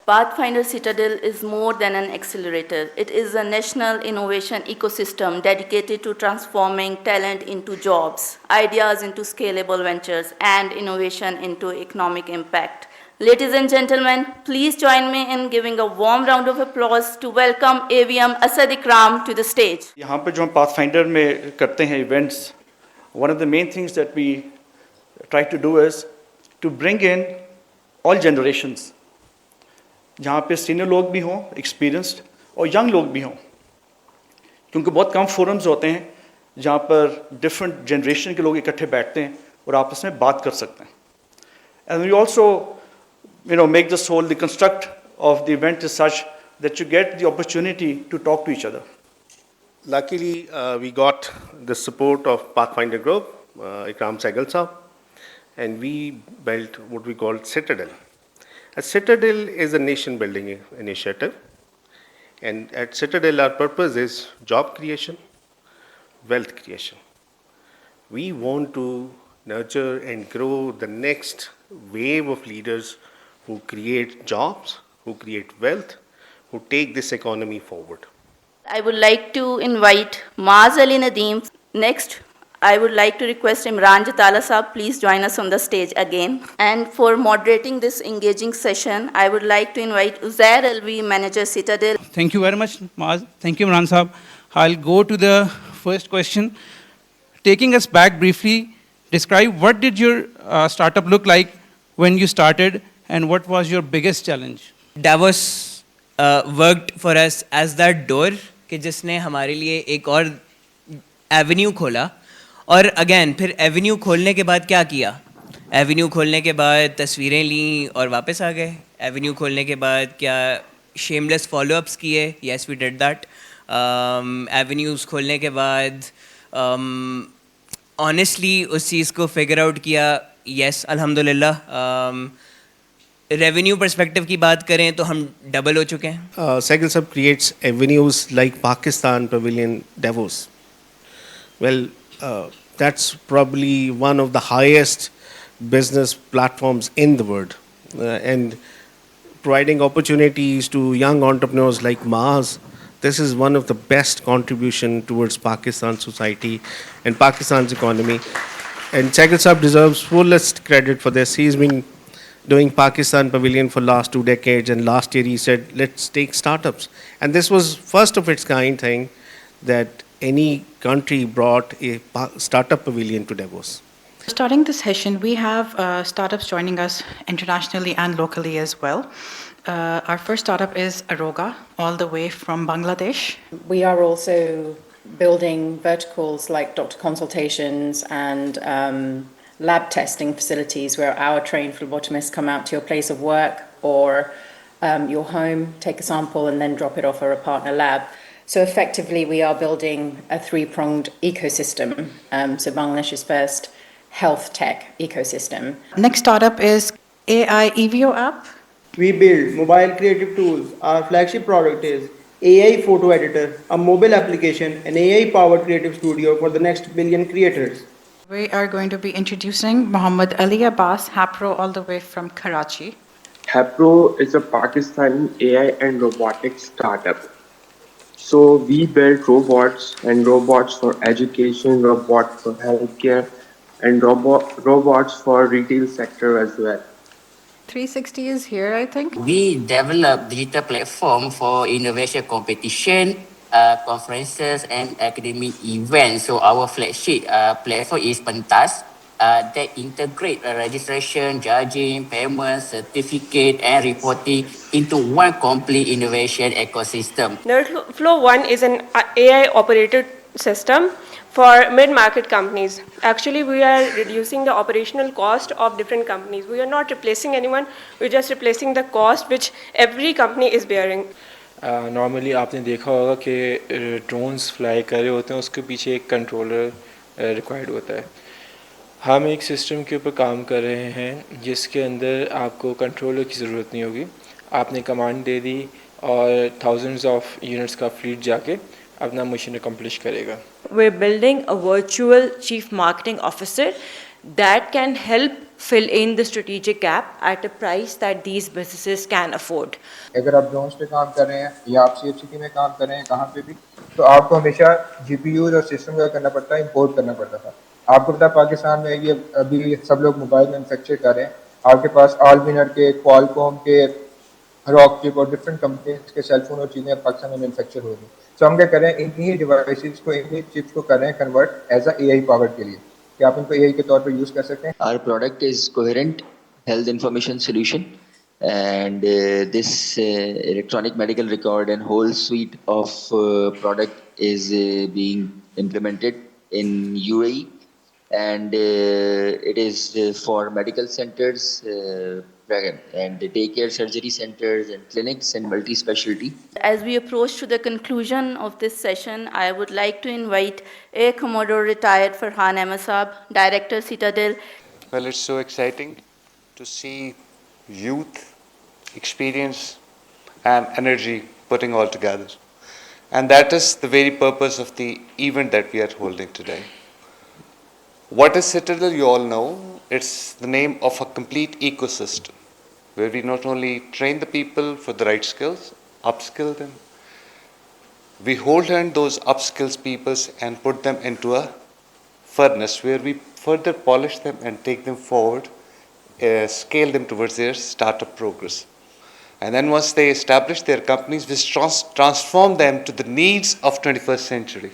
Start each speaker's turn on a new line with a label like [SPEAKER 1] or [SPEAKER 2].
[SPEAKER 1] Pathfinder Citadel is more than an accelerator. It is a national innovation ecosystem dedicated to transforming talent into jobs, ideas into scalable ventures, and innovation into economic impact. Ladies and gentlemen, please join me in giving a warm round of applause to welcome AVM Asad Ikram to the stage.
[SPEAKER 2] यहाँ पे जो हम Pathfinder में करते हैं events, one of the main things that we try to do is to bring in all generations. जहाँ पे senior लोग भी हों, experienced और young लोग भी हों, क्योंकि बहुत कम forums होते हैं जहाँ पर different generation के लोग इकट्ठे बैठते हैं और आपस में बात कर सकते हैं. And we also, make this whole, the construct of the event is such that you get the opportunity to talk to each other.
[SPEAKER 3] Luckily, we got the support of Pathfinder Group, Ikram Sehgal Saab, and we built what we call Citadel. A Citadel is a nation-building initiative, and at Citadel, our purpose is job creation, wealth creation. We want to nurture and grow the next wave of leaders who create jobs, who create wealth, who take this economy forward.
[SPEAKER 1] I would like to invite Maaz Ali Nadeem. Next, I would like to request Imran Jatala Saab, please join us on the stage again. And for moderating this engaging session, I would like to invite Uzair Alvi, Manager Citadel.
[SPEAKER 4] Thank you very much, Maaz. Thank you, Imran Saab. I'll go to the first question. Taking us back briefly, describe what did your startup look like when you started and what was your biggest challenge?
[SPEAKER 5] Davos worked for us as that door कि जिसने हमारे लिए एक और Avenue खोला और again फिर Avenue खोलने के बाद क्या किया एवेन्यू खोलने के बाद तस्वीरें ली और वापस आ गए एवेन्यू खोलने के बाद क्या शेमलेस फॉलोअप्स किए yes we did that avenues खोलने के बाद ऑनेस्टली उस चीज़ को फिगर आउट किया येस अल्हम्दुलिल्लाह रेवेन्यू पर्सपेक्टिव की बात करें तो हम डबल हो चुके हैं
[SPEAKER 3] Sehgal Saab creates avenues like Pakistan Pavilion Davos. Well, that's probably one of the highest business platforms in the world. And providing opportunities to young entrepreneurs like Maaz, this is one of the best contribution towards Pakistan society and Pakistan's economy. And Sehgal Saab deserves fullest credit for this. He's been doing Pakistan Pavilion for last 2 decades, and last year he said, let's take startups. And this was first of its kind thing that any country brought a startup pavilion to Davos.
[SPEAKER 6] Starting this session, we have startups joining us internationally and locally as well. Our first startup is Aroga, all the way from Bangladesh.
[SPEAKER 7] We are also building verticals like doctor consultations and lab testing facilities where our trained phlebotomists come out to your place of work or your home, take a sample and then drop it off at a partner lab. So effectively we are building a 3-pronged ecosystem. So Bangladesh's first health tech ecosystem.
[SPEAKER 6] Next startup is AI EVO app.
[SPEAKER 8] We build mobile creative tools. Our flagship product is AI Photo Editor, a mobile application, an AI-powered creative studio for the next billion creators.
[SPEAKER 6] We are going to be introducing Muhammad Ali Abbas, Hapro, all the way from Karachi.
[SPEAKER 9] Hapro is a Pakistani AI and robotics startup. So we build robots for education, robots for healthcare, and robots for retail sector as well.
[SPEAKER 6] 360 is here, I think.
[SPEAKER 10] We develop digital platform for innovation competition, conferences and academic events. So our flagship platform is Pentas that integrate registration, judging, payment, certificate and reporting into one complete innovation ecosystem.
[SPEAKER 11] NerdFlow One is an AI operated system for mid-market companies. Actually, we are reducing the operational cost of different companies. We are not replacing anyone, we're just replacing the cost which every company is bearing.
[SPEAKER 12] Normally आपने देखा होगा कि drones fly कर रहे होते हैं उसके पीछे एक कंट्रोलर रिक्वायर्ड होता है हम एक सिस्टम के ऊपर काम कर रहे हैं जिसके अंदर आपको कंट्रोलर की ज़रूरत नहीं होगी आपने कमांड दे दी और थाउजेंड्स ऑफ यूनिट्स का फ्लीट जाके अपना मिशन अकम्प्लिश करेगा
[SPEAKER 13] We're building a virtual chief marketing officer that can help fill in the strategic gap at a price that these businesses can afford.
[SPEAKER 14] अगर आप ड्रोन्स पे काम कर रहे हैं या आप CFCT में काम कर रहे हैं कहाँ पे भी, तो आपको हमेशा GPUs और सिस्टम का करना पड़ता है, इंपोर्ट करना पड़ता था। आपको पता है पाकिस्तान में ये अभी सब लोग मोबाइल मैन्युफैक्चर कर रहे हैं, आपके पास आलविनर के, क्वालकॉम के, रॉकचिप और डिफरेंट कंपनीज के सेलफोन और चीज़ें पाकिस्तान में मैन्युफैक्चर हो रही हैं। तो हम क्या कर रहे हैं, इन्हीं डिवाइसेस को, इन्हीं चिप्स को कर रहे हैं कन्वर्ट एज AI पावर के लिए कि आप इनको AI के तौर पर यूज़ कर सकते हैं।
[SPEAKER 15] Our product is coherent health information solution, and this electronic medical record and whole suite of product is being implemented in UAE, and it is for medical centers and daycare surgery centers and clinics and multi-specialty.
[SPEAKER 1] As we approach to the conclusion of this session, I would like to invite Air Commodore retired Farhan Ahmed Saab, Director Citadel.
[SPEAKER 16] Well, it's so exciting to see youth, experience and energy putting all together. And that is the very purpose of the event that we are holding today. What is Citadel, you all know. It's the name of a complete ecosystem where we not only train the people for the right skills, upskill them, we hold hand those upskills peoples and put them into a furnace where we further polish them and take them forward, scale them towards their startup progress. And then once they establish their companies, we transform them to the needs of 21st century.